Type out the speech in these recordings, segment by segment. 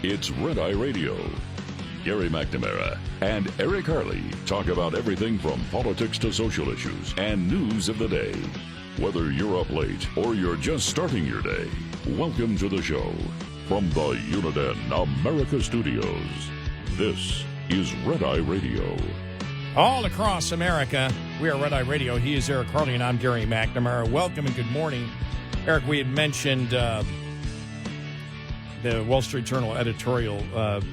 It's Red Eye Radio. Gary McNamara and Eric Harley talk about everything from politics to social issues and news of the day. Whether you're up late or you're just starting your day, welcome to the show. From the Uniden America Studios, this is Red Eye Radio. All across America, we are Red Eye Radio. He is Eric Harley, and I'm Gary McNamara. Welcome and good morning. Eric, we had mentioned the Wall Street Journal editorial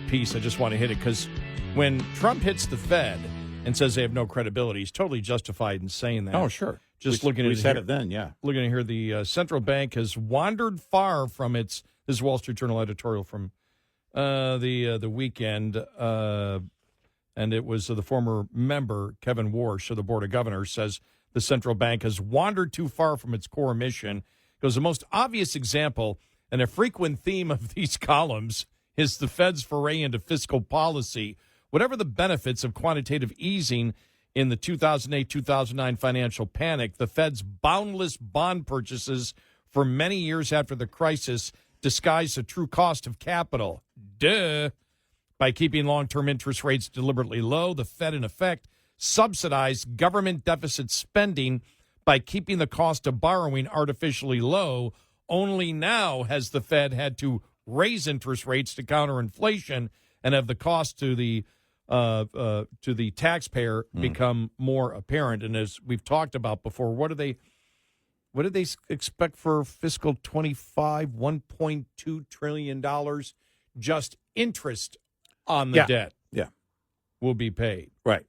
piece. I just want to hit it because when Trump hits the Fed and says they have no credibility, he's totally justified in saying that. Oh, sure. Just we said it then, yeah. Looking at here, the central bank has wandered far from its, this is Wall Street Journal editorial from the weekend, and it was the former member, Kevin Warsh, of the Board of Governors, says the central bank has wandered too far from its core mission. Because the most obvious example and a frequent theme of these columns is the Fed's foray into fiscal policy. Whatever the benefits of quantitative easing in the 2008-2009 financial panic, the Fed's boundless bond purchases for many years after the crisis disguised the true cost of capital. Duh. By keeping long-term interest rates deliberately low, the Fed, in effect, subsidized government deficit spending by keeping the cost of borrowing artificially low. Only now has the Fed had to raise interest rates to counter inflation and have the cost to the taxpayer become more apparent. And as we've talked about before, what do they expect for fiscal 25? $1.2 trillion just interest on the debt. Yeah, will be paid. Right.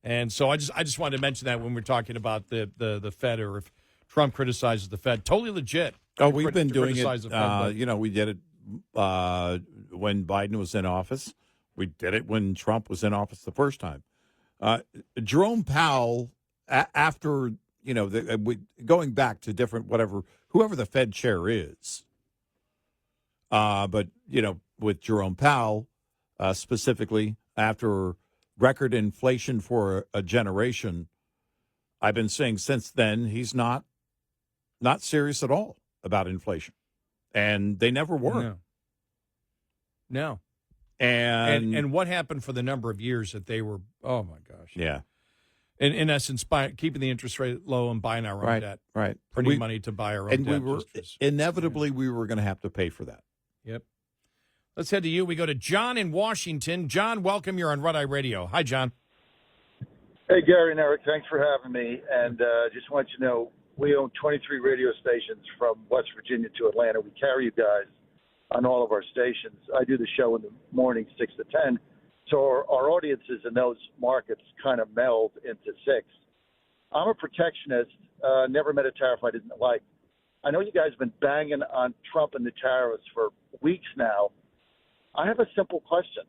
And so I just wanted to mention that when we're talking about the Fed, or if Trump criticizes the Fed. Totally legit. Oh, we've been doing it. We did it when Biden was in office. We did it when Trump was in office the first time. Jerome Powell, after, going back to different whoever the Fed chair is. But, with Jerome Powell specifically, after record inflation for a generation, I've been saying since then he's not serious at all about inflation, and they never were. No. And what happened for the number of years that they were? Oh my gosh! Yeah. In essence, keeping the interest rate low and buying our own debt, right? Printing money to buy our own and debt. Inevitably we were going to have to pay for that. Yep. Let's head to you. We go to John in Washington. John, welcome. You're on Red Eye Radio. Hi, John. Hey, Gary and Eric. Thanks for having me. And just want you to know, we own 23 radio stations from West Virginia to Atlanta. We carry you guys on all of our stations. I do the show in the morning, 6 to 10. So our audiences in those markets kind of meld into 6. I'm a protectionist. Never met a tariff I didn't like. I know you guys have been banging on Trump and the tariffs for weeks now. I have a simple question.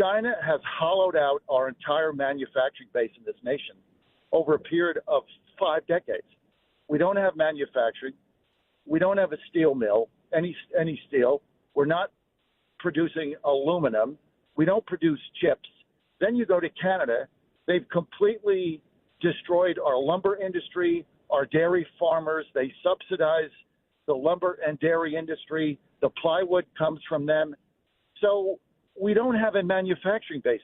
China has hollowed out our entire manufacturing base in this nation over a period of 5 decades. We don't have manufacturing. We don't have a steel mill, any steel. We're not producing aluminum. We don't produce chips. Then you go to Canada. They've completely destroyed our lumber industry, our dairy farmers. They subsidize the lumber and dairy industry. The plywood comes from them. So we don't have a manufacturing base.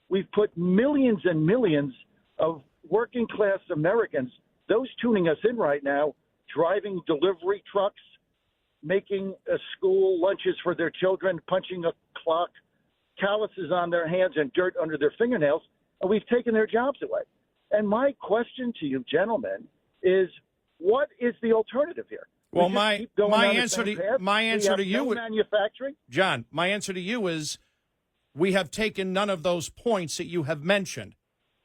We've put millions and millions of working class Americans, those tuning us in right now, driving delivery trucks, making school lunches for their children, punching a clock, calluses on their hands and dirt under their fingernails, and we've taken their jobs away. And my question to you, gentlemen, is what is the alternative here? Well, my answer to you, manufacturing, John, my answer to you is we have taken none of those points that you have mentioned.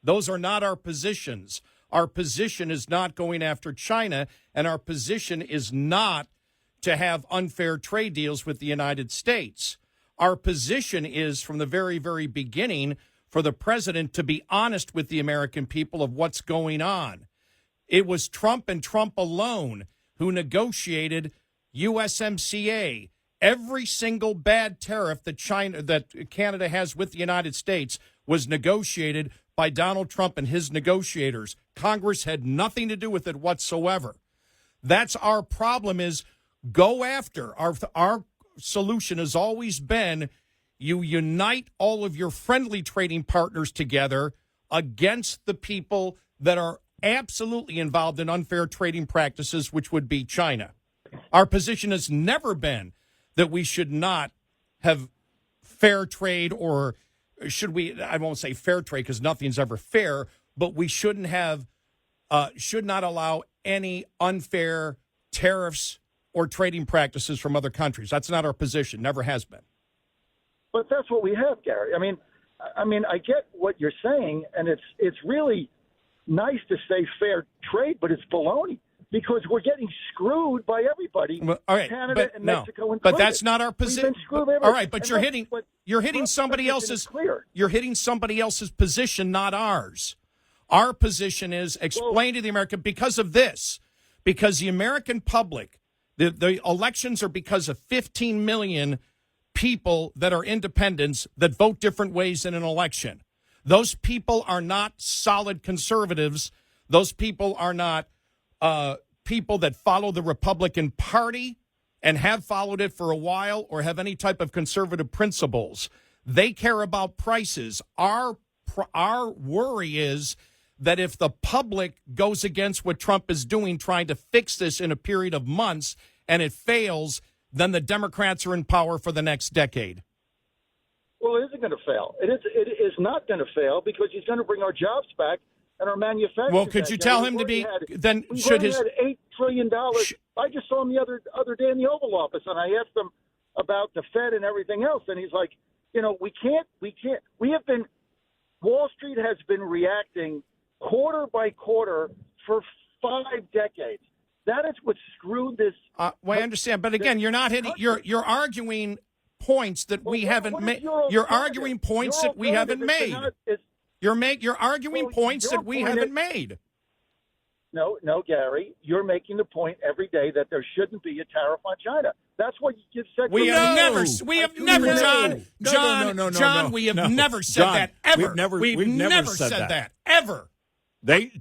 Those are not our positions. Our position is not going after China, and our position is not to have unfair trade deals with the United States. Our position is, from the very, very beginning, for the president to be honest with the American people of what's going on. It was Trump and Trump alone who negotiated USMCA. Every single bad tariff that Canada has with the United States was negotiated by Donald Trump and his negotiators. Congress had nothing to do with it whatsoever. That's our problem, is go after our solution has always been you unite all of your friendly trading partners together against the people that are absolutely involved in unfair trading practices, which would be China. Our position has never been that we should not have fair trade, or should we, I won't say fair trade because nothing's ever fair, but we should not allow any unfair tariffs or trading practices from other countries. That's not our position, never has been. But that's what we have, Gary. I mean, I get what you're saying, and it's really nice to say fair trade, but it's baloney because we're getting screwed by everybody. Well, all right, Canada and Mexico and but that's not our position. All right, but you're hitting somebody else's. You're hitting somebody else's position, not ours. Our position is explain to the American because of this, because the American public, the elections are because of 15 million people that are independents that vote different ways in an election. Those people are not solid conservatives. Those people are not people that follow the Republican Party and have followed it for a while or have any type of conservative principles. They care about prices. Our worry is that if the public goes against what Trump is doing, trying to fix this in a period of months, and it fails, then the Democrats are in power for the next decade. Well, it isn't going to fail. It is not going to fail because he's going to bring our jobs back and our manufacturing. Well, could you tell him to be? Then should his had $8 trillion? I just saw him the other day in the Oval Office, and I asked him about the Fed and everything else, and he's like, we can't. We have been. Wall Street has been reacting quarter by quarter for 5 decades. That is what screwed this. Well, I understand, but again, you're not hitting. You're arguing points that we haven't made. You're arguing points that we haven't made. You're arguing points that we haven't made. No, Gary, you're making the point every day that there shouldn't be a tariff on China. That's what you said. We have never, John. John, we have never said that ever. We've never said that ever.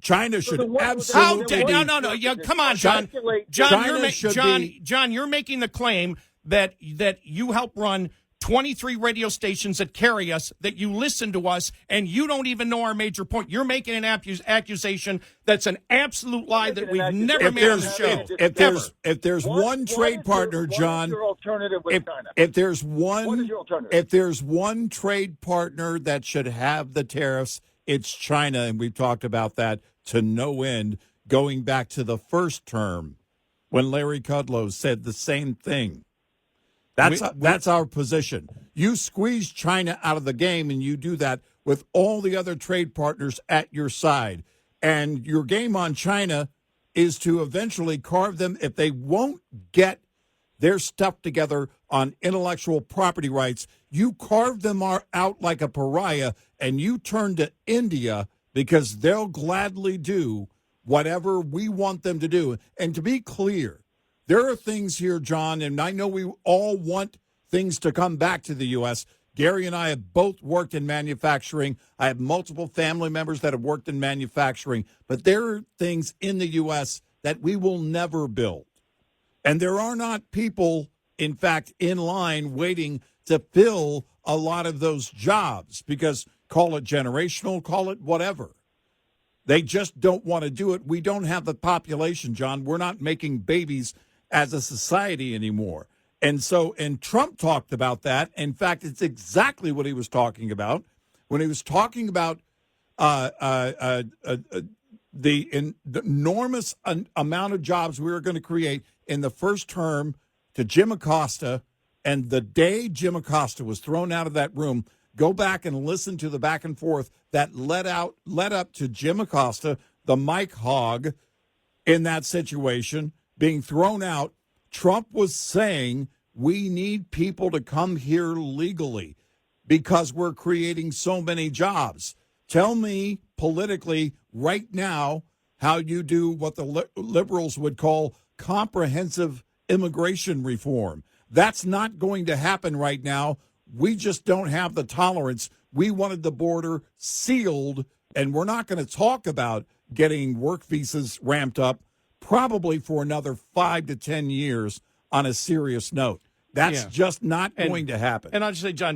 China should absolutely. No. Come on, John. John, you're making the claim that you help run 23 radio stations that carry us, that you listen to us, and you don't even know our major point. You're making an accusation that's an absolute lie that we've never made on the show. If there's one trade partner, John, if there's one trade partner that should have the tariffs, it's China, and we've talked about that to no end, going back to the first term when Larry Kudlow said the same thing. That's our position. You squeeze China out of the game, and you do that with all the other trade partners at your side. And your game on China is to eventually carve them, if they won't get their stuff together on intellectual property rights, you carve them out like a pariah, and you turn to India because they'll gladly do whatever we want them to do. And to be clear, there are things here, John, and I know we all want things to come back to the U.S. Gary and I have both worked in manufacturing. I have multiple family members that have worked in manufacturing. But there are things in the U.S. that we will never build. And there are not people, in fact, in line waiting to fill a lot of those jobs because call it generational, call it whatever. They just don't want to do it. We don't have the population, John. We're not making babies as a society anymore. And Trump talked about that. In fact, it's exactly what he was talking about when he was talking about the enormous amount of jobs we were going to create in the first term to Jim Acosta. And the day Jim Acosta was thrown out of that room, go back and listen to the back and forth that led up to Jim Acosta, the Mike hog, in that situation, being thrown out. Trump was saying we need people to come here legally because we're creating so many jobs. Tell me politically right now how you do what the liberals would call comprehensive immigration reform. That's not going to happen right now. We just don't have the tolerance. We wanted the border sealed, and we're not going to talk about getting work visas ramped up probably for another 5 to 10 years on a serious note. That's just not going to happen. And I'll just say, John,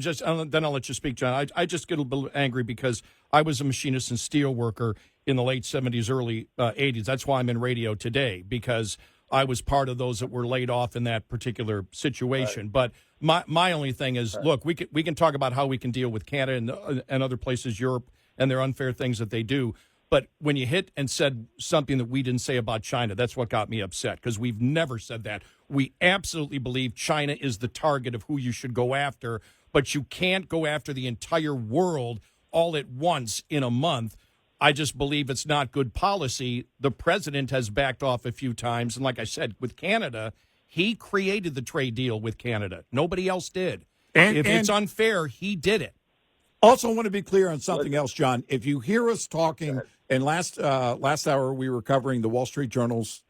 then I'll let you speak, John. I just get a little angry because I was a machinist and steel worker in the late 70s, early 80s. That's why I'm in radio today, because I was part of those that were laid off in that particular situation. Right. But my only thing is, look, we can talk about how we can deal with Canada and other places, Europe, and their unfair things that they do. But when you hit and said something that we didn't say about China, that's what got me upset, because we've never said that. We absolutely believe China is the target of who you should go after, but you can't go after the entire world all at once in a month. I just believe it's not good policy. The president has backed off a few times. And like I said, with Canada, he created the trade deal with Canada. Nobody else did. And if it's unfair, he did it. Also, I want to be clear on something else, John. If you hear us talking, and last hour we were covering the Wall Street Journal's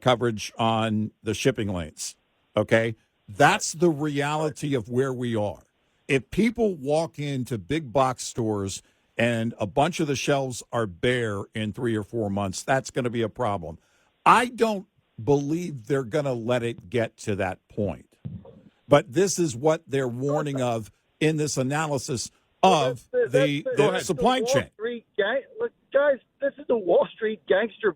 coverage on the shipping lanes, okay? That's the reality of where we are. If people walk into big box stores and a bunch of the shelves are bare in 3 or 4 months, that's going to be a problem. I don't believe they're going to let it get to that point. But this is what they're warning of in this analysis of the supply chain. Look, guys, this is the Wall Street gangster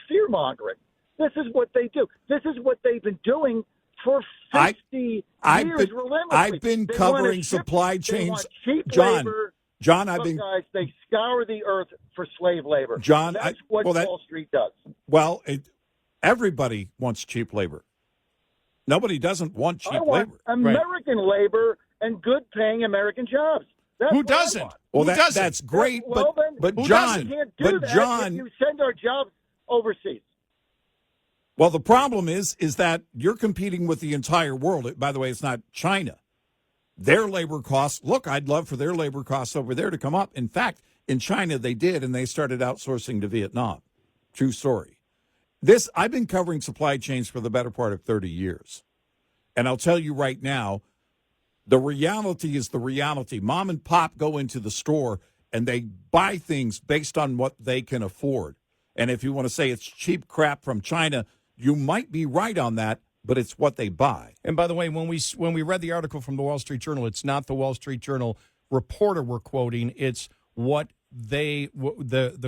fear-mongering. This is what they do. This is what they've been doing for 50 years relentlessly. I've been covering supply chains. John, guys, they scour the earth for slave labor. John, that's what Wall Street does. Well, everybody wants cheap labor. Nobody doesn't want cheap labor. American labor and good-paying American jobs. Who doesn't? Well, that's great, but John, if you send our jobs overseas. Well, the problem is that you're competing with the entire world. By the way, it's not China. Their labor costs, look, I'd love for their labor costs over there to come up. In fact, in China, they did, and they started outsourcing to Vietnam. True story. I've been covering supply chains for the better part of 30 years. And I'll tell you right now, the reality is the reality. Mom and pop go into the store, and they buy things based on what they can afford. And if you want to say it's cheap crap from China, you might be right on that, but it's what they buy. And by the way, when we read the article from the Wall Street Journal, it's not the Wall Street Journal reporter we're quoting. It's what the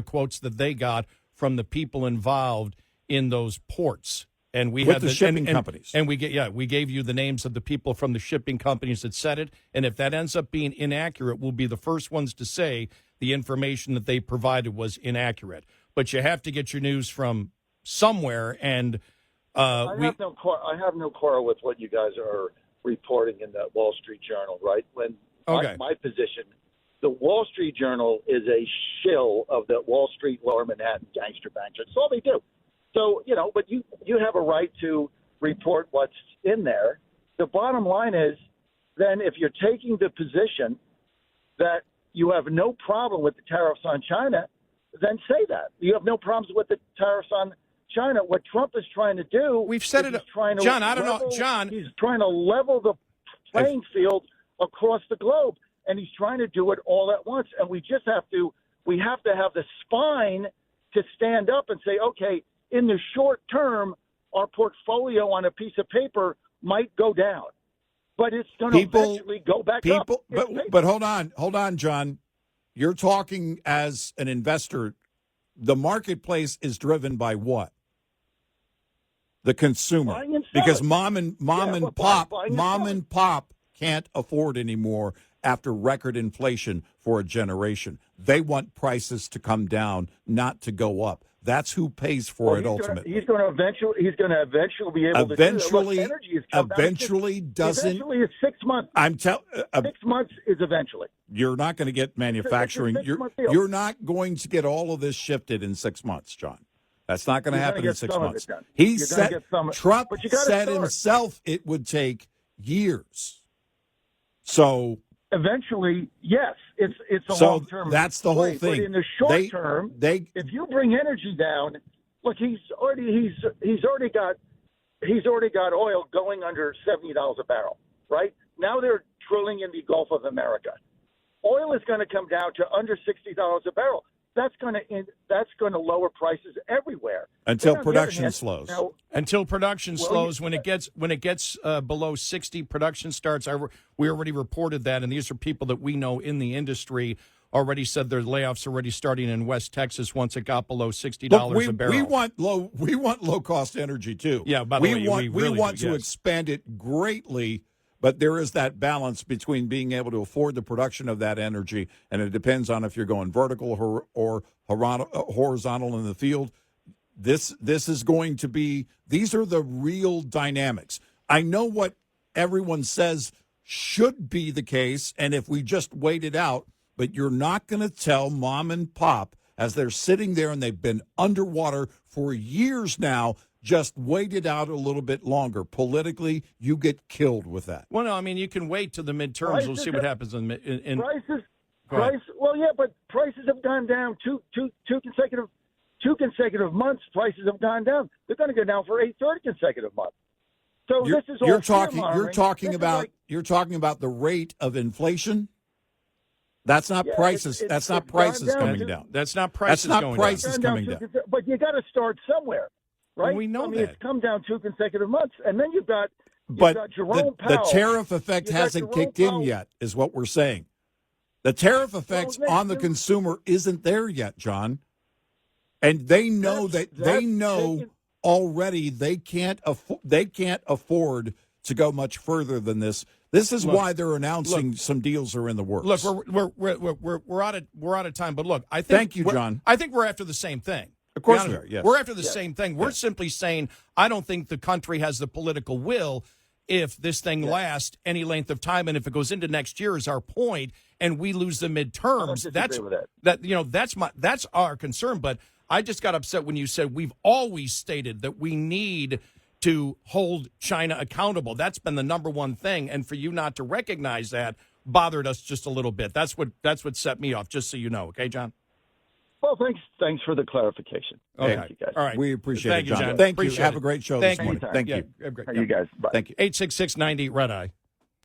quotes that they got from the people involved in those ports. And we had the shipping companies. And we gave you the names of the people from the shipping companies that said it. And if that ends up being inaccurate, we'll be the first ones to say the information that they provided was inaccurate. But you have to get your news from somewhere, and I have no quarrel with what you guys are reporting in the Wall Street Journal, right? My position, the Wall Street Journal is a shill of the Wall Street Lower Manhattan gangster banks. That's all they do. So, but you have a right to report what's in there. The bottom line is, then if you're taking the position that you have no problem with the tariffs on China, then say that. You have no problems with the tariffs on China. What Trump is trying to do, we've said it, John. I don't know, John. He's trying to level the playing field across the globe, and he's trying to do it all at once. And we have to have the spine to stand up and say, okay, in the short term, our portfolio on a piece of paper might go down, but it's going to eventually go back up. But hold on, John. You're talking as an investor. The marketplace is driven by what? The consumer, because mom and pop can't afford anymore after record inflation for a generation. They want prices to come down, not to go up. That's who pays for it ultimately. He's going to eventually be able to do that. Eventually doesn't. Eventually is 6 months. 6 months is eventually. You're not going to get manufacturing. You're not going to get all of this shifted in 6 months, John. That's not going to happen in 6 months. Trump said himself it would take years. So eventually, yes, it's a so long-term. That's the whole thing. But in the short term, if you bring energy down, look, he's already got oil going under $70 a barrel. Right now, they're drilling in the Gulf of America. Oil is going to come down to under $60 a barrel. that's going to lower prices everywhere until Then on the other production hand, slows. now, Until production Well, slows, when it gets below 60, production starts. We already reported that, and these are people that we know in the industry. Already said their layoffs already starting in West Texas once it got below $60 a barrel. We want low cost energy too. Yeah, by the way, we really want do, to yes. expand it greatly, but there is that balance between being able to afford the production of that energy, and it depends on if you're going vertical or horizontal in the field. This is going to be. These are the real dynamics. I know what everyone says should be the case, and if we just wait it out. But you're not going to tell mom and pop as they're sitting there and they've been underwater for years now, just wait it out a little bit longer. Politically, you get killed with that. Well, no, I mean, you can wait till the midterms. We'll see what happens in but prices have gone down two consecutive months. Prices have gone down. They're going to go down for a third consecutive month. So this is all you're talking about the rate of inflation. That's not prices. That's not prices coming down. That's not prices coming down. But you got to start somewhere, right? Well, we know that. It's come down 2 consecutive months, and then you've got Jerome Powell. The tariff effect hasn't kicked in yet, is what we're saying. The tariff effect on the consumer isn't there yet, John. And they know already they can't afford to go much further than this. This is why they're announcing some deals are in the works. Look, we're out of time. But look, I think thank you, John. I think we're after the same thing. Of course we are. Yes. We're after the same thing. We're simply saying I don't think the country has the political will if this thing lasts any length of time, and if it goes into next year is our point, and we lose the midterms. That's our concern. But I just got upset when you said we've always stated that we need to hold China accountable. That's been the number one thing, and for you not to recognize that bothered us just a little bit. That's what set me off, just so you know. Okay, John? Well, thanks for the clarification. Okay. Thank you, guys. All right. We appreciate it, John. John. Thank Appreciate you. Have it. a great show Thank this morning. you. Thank you. You guys. Bye. Thank you. 866-90 Red Eye.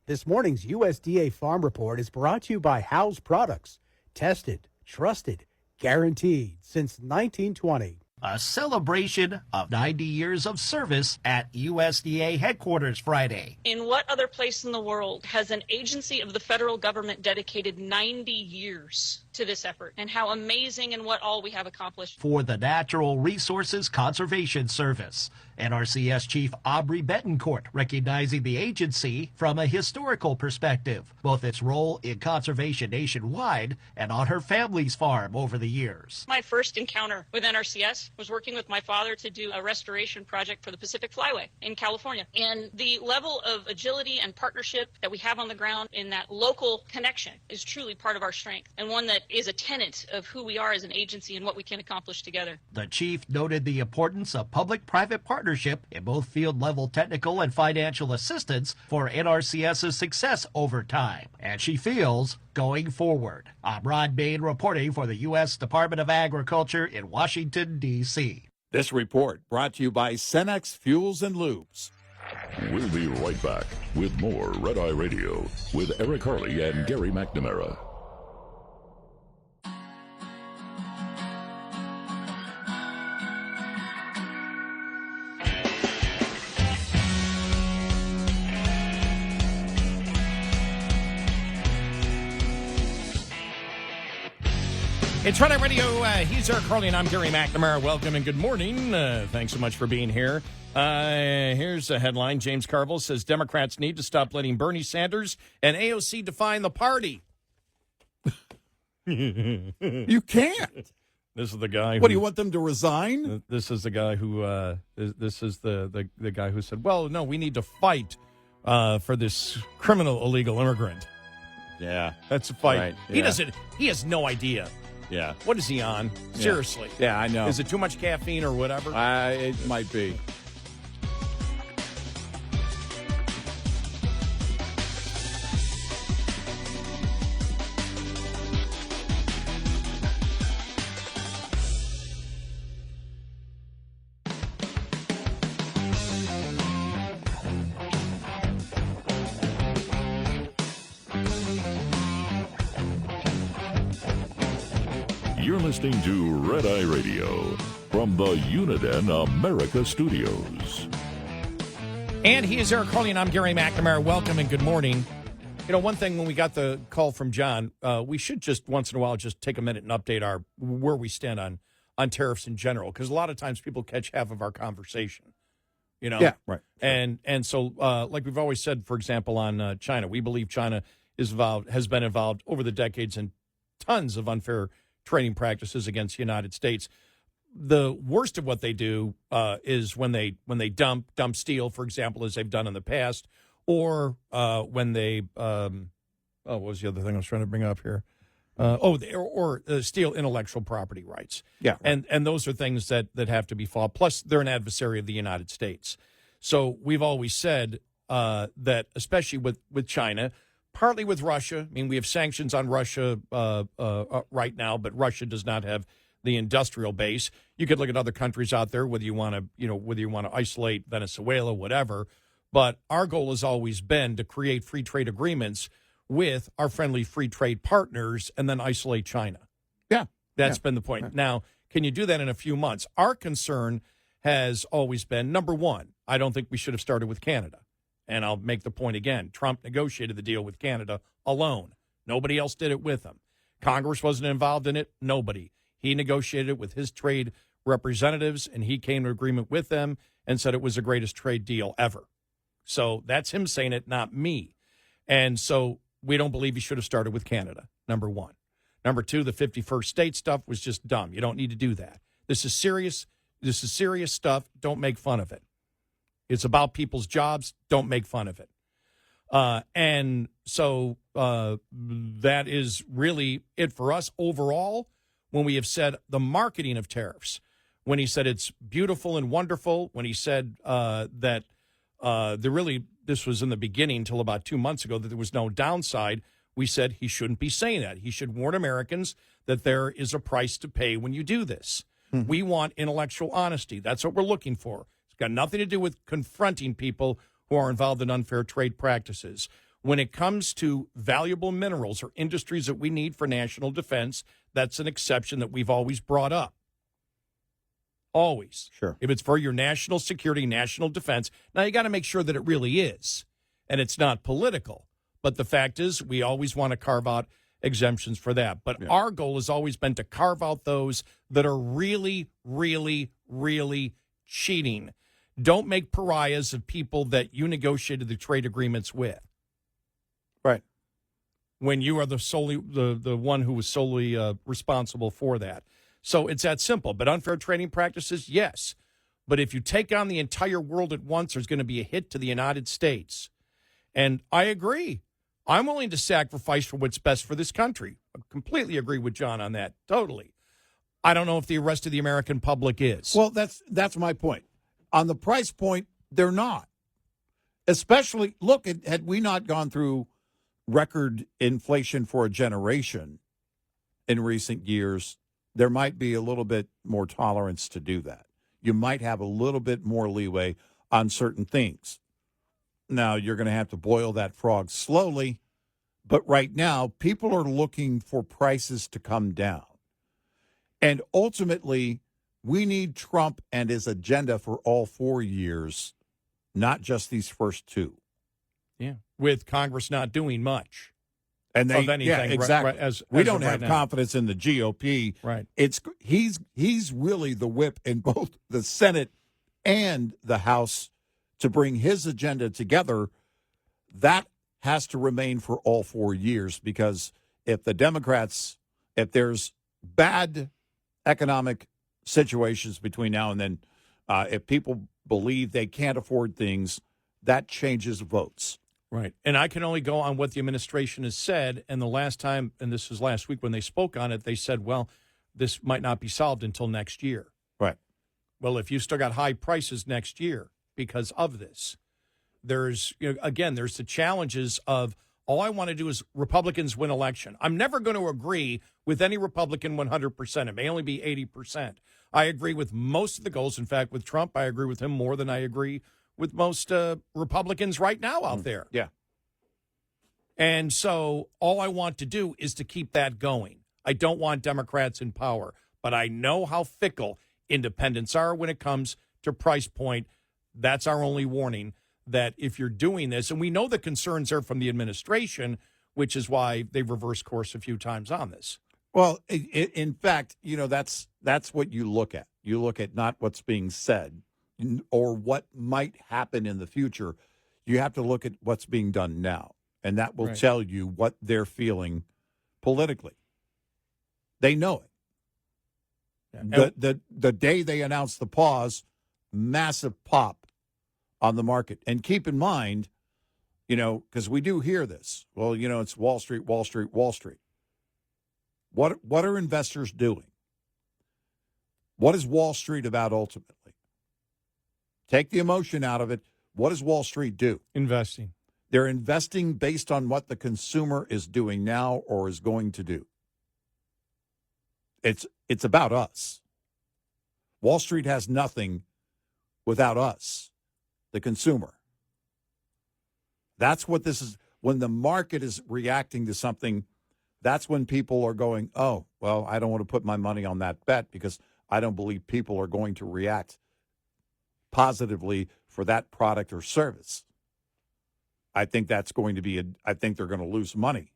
This morning's USDA Farm Report is brought to you by House Products. Tested, trusted, guaranteed since 1920. A celebration of 90 years of service at USDA headquarters Friday. In what other place in the world has an agency of the federal government dedicated 90 years to this effort? And how amazing and what all we have accomplished. For the Natural Resources Conservation Service. NRCS Chief Aubrey Betancourt recognizing the agency from a historical perspective, both its role in conservation nationwide and on her family's farm over the years. My first encounter with NRCS was working with my father to do a restoration project for the Pacific Flyway in California. And the level of agility and partnership that we have on the ground in that local connection is truly part of our strength, and one that is a tenet of who we are as an agency and what we can accomplish together. The chief noted the importance of public-private partnership in both field-level technical and financial assistance for NRCS's success over time. And she feels going forward. I'm Rod Bain reporting for the U.S. Department of Agriculture in Washington, D.C. This report brought to you by Cenex Fuels and Lubes. We'll be right back with more Red Eye Radio with Eric Harley and Gary McNamara. It's Red Eye Radio. He's Eric Harley, and I'm Gary McNamara. Welcome and good morning. Thanks so much for being here. Here's a headline. James Carville says Democrats need to stop letting Bernie Sanders and AOC define the party. You can't. This is the guy. What, do you want them to resign? This is the guy who. This is the guy who said, "Well, no, we need to fight for this criminal illegal immigrant." Yeah, that's a fight. Right, He doesn't. He has no idea. Yeah. What is he on? Seriously. Yeah, I know. Is it too much caffeine or whatever? It might be. You're listening to Red Eye Radio from the Uniden America Studios. And he is Eric Harley, and I'm Gary McNamara. Welcome and good morning. You know, one thing when we got the call from John, we should just once in a while just take a minute and update where we stand on tariffs in general, because a lot of times people catch half of our conversation. You know? Yeah, right. And so, like we've always said, for example, on China, we believe China has been involved over the decades in tons of unfair trading practices against the United States. The worst of what they do is when they dump steel, for example, as they've done in the past, or when they what was the other thing I was trying to bring up here? Or steal intellectual property rights. Yeah, right. And those are things that have to be fought. Plus, they're an adversary of the United States. So we've always said that, especially with China, partly with Russia. I mean, we have sanctions on Russia right now, but Russia does not have the industrial base. You could look at other countries out there, whether you want to isolate Venezuela, whatever. But our goal has always been to create free trade agreements with our friendly free trade partners and then isolate China. Yeah. That's been the point. Yeah. Now, can you do that in a few months? Our concern has always been, number one, I don't think we should have started with Canada. And I'll make the point again. Trump negotiated the deal with Canada alone. Nobody else did it with him. Congress wasn't involved in it. Nobody. He negotiated it with his trade representatives, and he came to agreement with them and said it was the greatest trade deal ever. So that's him saying it, not me. And so we don't believe he should have started with Canada, number one. Number two, the 51st state stuff was just dumb. You don't need to do that. This is serious. This is serious stuff. Don't make fun of it. It's about people's jobs. Don't make fun of it. And so that is really it for us overall when we have said the marketing of tariffs. When he said it's beautiful and wonderful, when he said that this was in the beginning until about 2 months ago, that there was no downside, we said he shouldn't be saying that. He should warn Americans that there is a price to pay when you do this. Mm-hmm. We want intellectual honesty. That's what we're looking for. It's got nothing to do with confronting people who are involved in unfair trade practices. When it comes to valuable minerals or industries that we need for national defense, that's an exception that we've always brought up. Always. Sure. If it's for your national security, national defense. Now, you got to make sure that it really is, and it's not political. But the fact is, we always want to carve out exemptions for that. But our goal has always been to carve out those that are really, really, really cheating. Don't make pariahs of people that you negotiated the trade agreements with. Right. When you are the one who was solely responsible for that. So it's that simple. But unfair trading practices, yes. But if you take on the entire world at once, there's going to be a hit to the United States. And I agree. I'm willing to sacrifice for what's best for this country. I completely agree with John on that. Totally. I don't know if the rest of the American public is. Well, that's my point. On the price point, they're not. Especially, look, had we not gone through record inflation for a generation in recent years, there might be a little bit more tolerance to do that. You might have a little bit more leeway on certain things. Now, you're going to have to boil that frog slowly, but right now, people are looking for prices to come down. And ultimately, we need Trump and his agenda for all 4 years, not just these first two. Yeah, with Congress not doing much. And of anything, yeah, exactly. We don't have right confidence in the GOP. Right. He's really the whip in both the Senate and the House to bring his agenda together. That has to remain for all 4 years, because if there's bad economic situations between now and then, if people believe they can't afford things, that changes votes. Right. And I can only go on what the administration has said. And the last time, and this was last week when they spoke on it, they said, well, this might not be solved until next year. Right. Well, if you still got high prices next year because of this, there's the challenges of all I want to do is Republicans win election. I'm never going to agree with any Republican 100%. It may only be 80%. I agree with most of the goals. In fact, with Trump, I agree with him more than I agree with most Republicans right now out there. Yeah. And so all I want to do is to keep that going. I don't want Democrats in power, but I know how fickle independents are when it comes to price point. That's our only warning, that if you're doing this, and we know the concerns are from the administration, which is why they've reversed course a few times on this. Well, in fact, that's what you look at. You look at not what's being said or what might happen in the future. You have to look at what's being done now, and that will tell you what they're feeling politically. They know it. Yeah. The day they announced the pause, massive pop on the market. And keep in mind, because we do hear this. Well, it's Wall Street, Wall Street, Wall Street. What are investors doing? What is Wall Street about ultimately? Take the emotion out of it. What does Wall Street do? Investing. They're investing based on what the consumer is doing now or is going to do. It's about us. Wall Street has nothing without us, the consumer. That's what this is. When the market is reacting to something, that's when people are going, oh, well, I don't want to put my money on that bet because I don't believe people are going to react positively for that product or service. I think that's going to be I think they're going to lose money.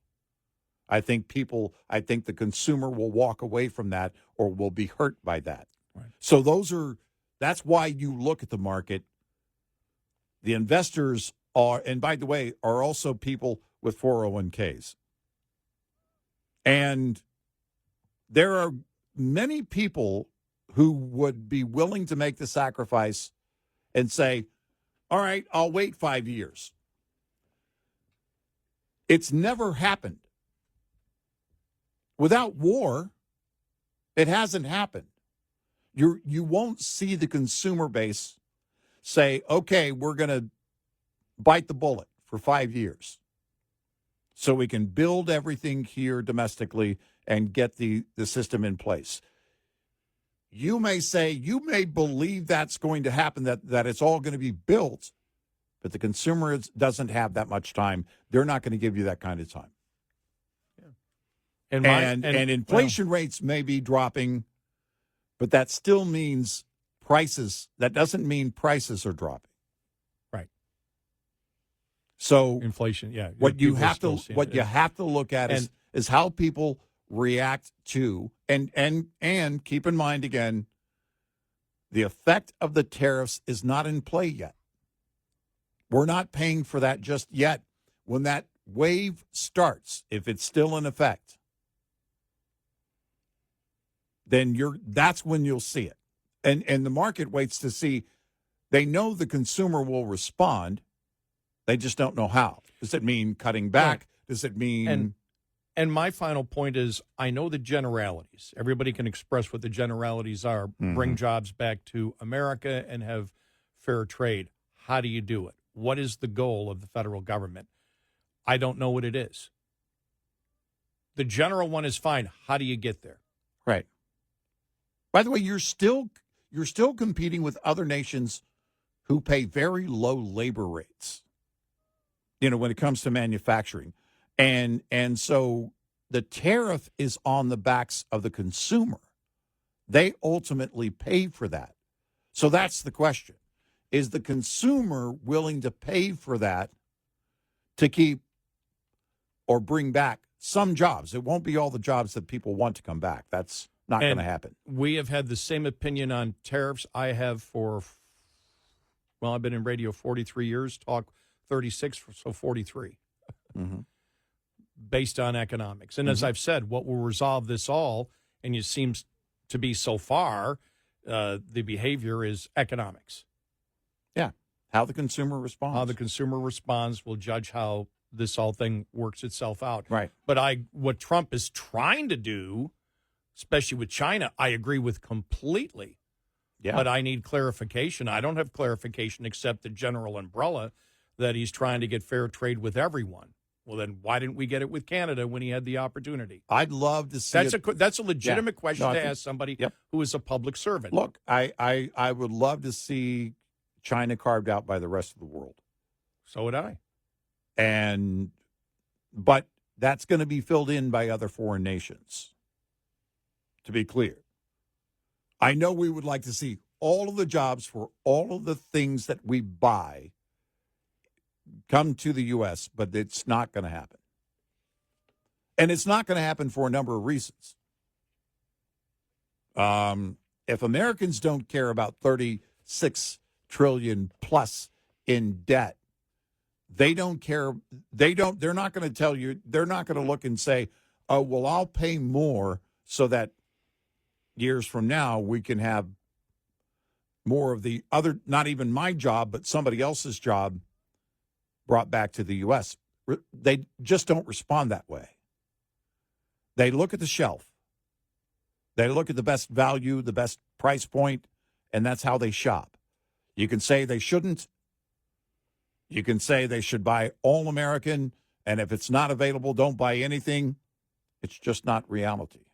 I think the consumer will walk away from that or will be hurt by that. Right. So that's why you look at the market. The investors are, and by the way, are also people with 401ks. And there are many people who would be willing to make the sacrifice and say, all right, I'll wait 5 years. It's never happened. Without war, it hasn't happened. You won't see the consumer base say, okay, we're going to bite the bullet for 5 years so we can build everything here domestically and get the system in place. You may believe that's going to happen, that it's all going to be built, but the consumer doesn't have that much time. They're not going to give you that kind of time. Yeah. And inflation rates may be dropping, but that still means prices. That doesn't mean prices are dropping. Right. So inflation, yeah. What you have to look at is how people react to and keep in mind again, the effect of the tariffs is not in play yet. We're not paying for that just yet. When that wave starts, if it's still in effect, then that's when you'll see it. And the market waits to see. They know the consumer will respond. They just don't know how. Does it mean cutting back? Right. Does it mean... And my final point is, I know the generalities. Everybody can express what the generalities are. Mm-hmm. Bring jobs back to America and have fair trade. How do you do it? What is the goal of the federal government? I don't know what it is. The general one is fine. How do you get there? Right. By the way, you're still competing with other nations who pay very low labor rates, when it comes to manufacturing. And so the tariff is on the backs of the consumer. They ultimately pay for that. So that's the question. Is the consumer willing to pay for that to keep or bring back some jobs? It won't be all the jobs that people want to come back. That's not going to happen. We have had the same opinion on tariffs. I have I've been in radio 43 years, talk 36, so 43. Mm-hmm. Based on economics. And as I've said, what will resolve this all, and it seems to be so far, the behavior is economics. Yeah. How the consumer responds. How the consumer responds will judge how this whole thing works itself out. Right. But what Trump is trying to do, especially with China, I agree with completely. Yeah. But I need clarification. I don't have clarification except the general umbrella that he's trying to get fair trade with everyone. Well, then why didn't we get it with Canada when he had the opportunity? I'd love to see That's a legitimate question to ask somebody who is a public servant. Look, I would love to see China carved out by the rest of the world. So would I. But that's going to be filled in by other foreign nations. to be clear. I know we would like to see all of the jobs for all of the things that we buy come to the U.S., but it's not going to happen. And it's not going to happen for a number of reasons. If Americans don't care about $36 trillion plus in debt, they don't care. They're not going to tell you, they're not going to look and say, oh, well, I'll pay more so that years from now we can have more of the other, not even my job, but somebody else's job brought back to the U.S. They just don't respond that way. They look at the shelf. They look at the best value, the best price point, and that's how they shop. You can say they shouldn't. You can say they should buy all American, and if it's not available, don't buy anything. It's just not reality.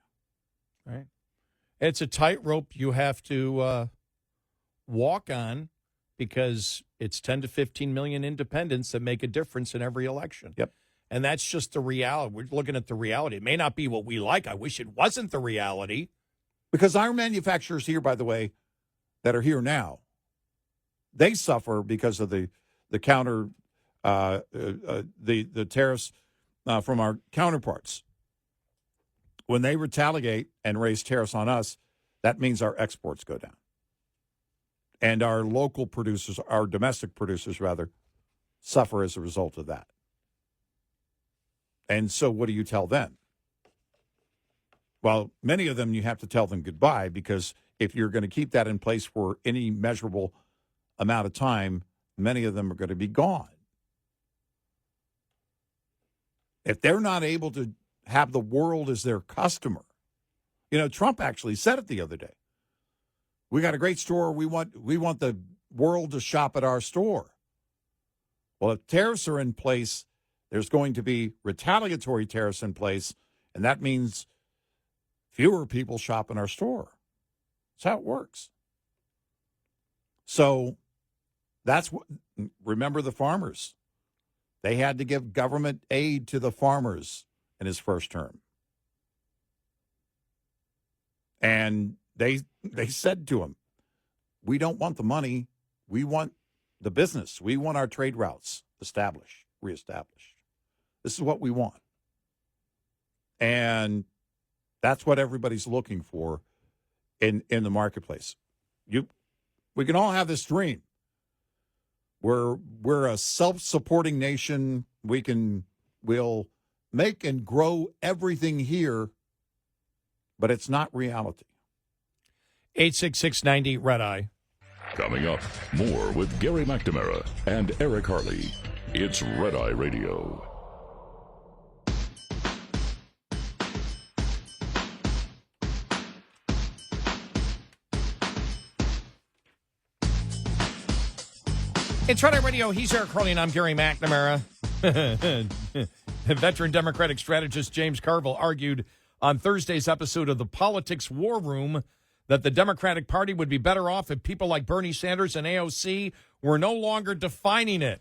Right. It's a tightrope you have to walk on because it's 10 to 15 million independents that make a difference in every election. Yep. And that's just the reality. We're looking at the reality. It may not be what we like. I wish it wasn't the reality. Because our manufacturers here, by the way, that are here now, they suffer because of the counter, the tariffs from our counterparts. When they retaliate and raise tariffs on us, that means our exports go down. And our local producers, our domestic producers, rather, suffer as a result of that. And so what do you tell them? Well, many of them you have to tell them goodbye because if you're going to keep that in place for any measurable amount of time, many of them are going to be gone. If they're not able to have the world as their customer, Trump actually said it the other day. We got a great store. We want the world to shop at our store. Well, if tariffs are in place, there's going to be retaliatory tariffs in place, and that means fewer people shop in our store. That's how it works. So remember the farmers. They had to give government aid to the farmers in his first term. And they said to him, we don't want the money. We want the business. We want our trade routes reestablished. This is what we want. And that's what everybody's looking for in the marketplace. We can all have this dream. We're a self-supporting nation. We'll make and grow everything here, but it's not reality. 86690 Red Eye. Coming up, more with Gary McNamara and Eric Harley. It's Red Eye Radio. It's Red Eye Radio. He's Eric Harley, and I'm Gary McNamara. Veteran Democratic strategist James Carville argued on Thursday's episode of the Politics War Room that the Democratic Party would be better off if people like Bernie Sanders and AOC were no longer defining it.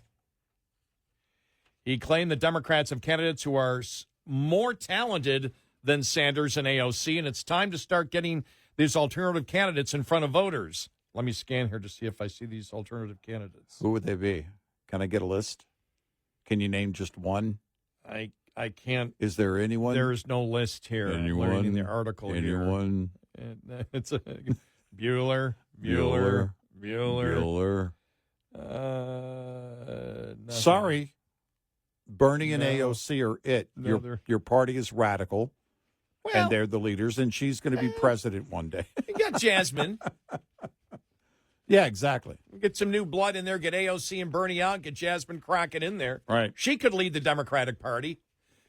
He claimed the Democrats have candidates who are more talented than Sanders and AOC, and it's time to start getting these alternative candidates in front of voters. Let me scan here to see if I see these alternative candidates. Who would they be? Can I get a list? Can you name just one? I can't. Is there anyone? There is no list here. Anyone? I'm learning the article anyone? Here. It's a Bueller. Sorry. Bernie and AOC are it. No, your party is radical, well, and they're the leaders, and she's going to be president one day. You got Jasmine. Yeah, exactly. Get some new blood in there, get AOC and Bernie out, get Jasmine Crockett in there. Right. She could lead the Democratic Party.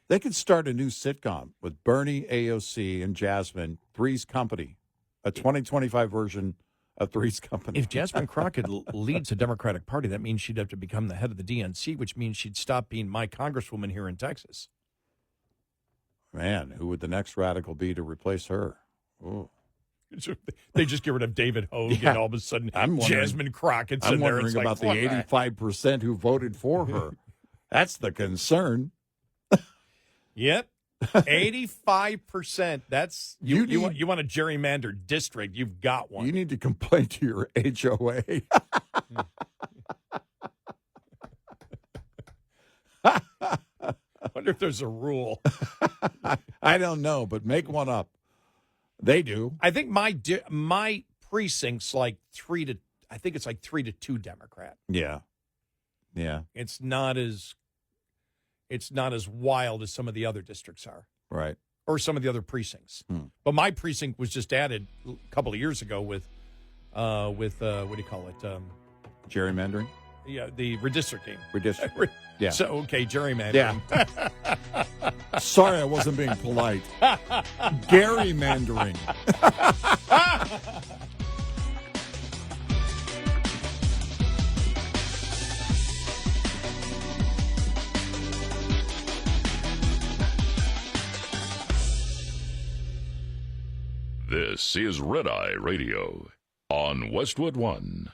They could start a new sitcom with Bernie, AOC, and Jasmine, Three's Company, a 2025 version of Three's Company. If Jasmine Crockett leads the Democratic Party, that means she'd have to become the head of the DNC, which means she'd stop being my congresswoman here in Texas. Man, who would the next radical be to replace her? Ooh. They just get rid of David Hogue, and all of a sudden Jasmine Crockett's in there. I'm wondering about the 85% who voted for her. That's the concern. Yep. 85%. That's you want a gerrymandered district. You've got one. You need to complain to your HOA. I wonder if there's a rule. I don't know, but make one up. They do. I think my precinct's like 3-2 Democrat. Yeah. Yeah. It's not as wild as some of the other districts are. Right. Or some of the other precincts. But my precinct was just added a couple of years ago with what do you call it? Gerrymandering? Yeah, the redistricting. Redistricting. Yeah. So, okay, gerrymandering. Yeah. Sorry, I wasn't being polite. Gerrymandering. This is Red Eye Radio on Westwood One.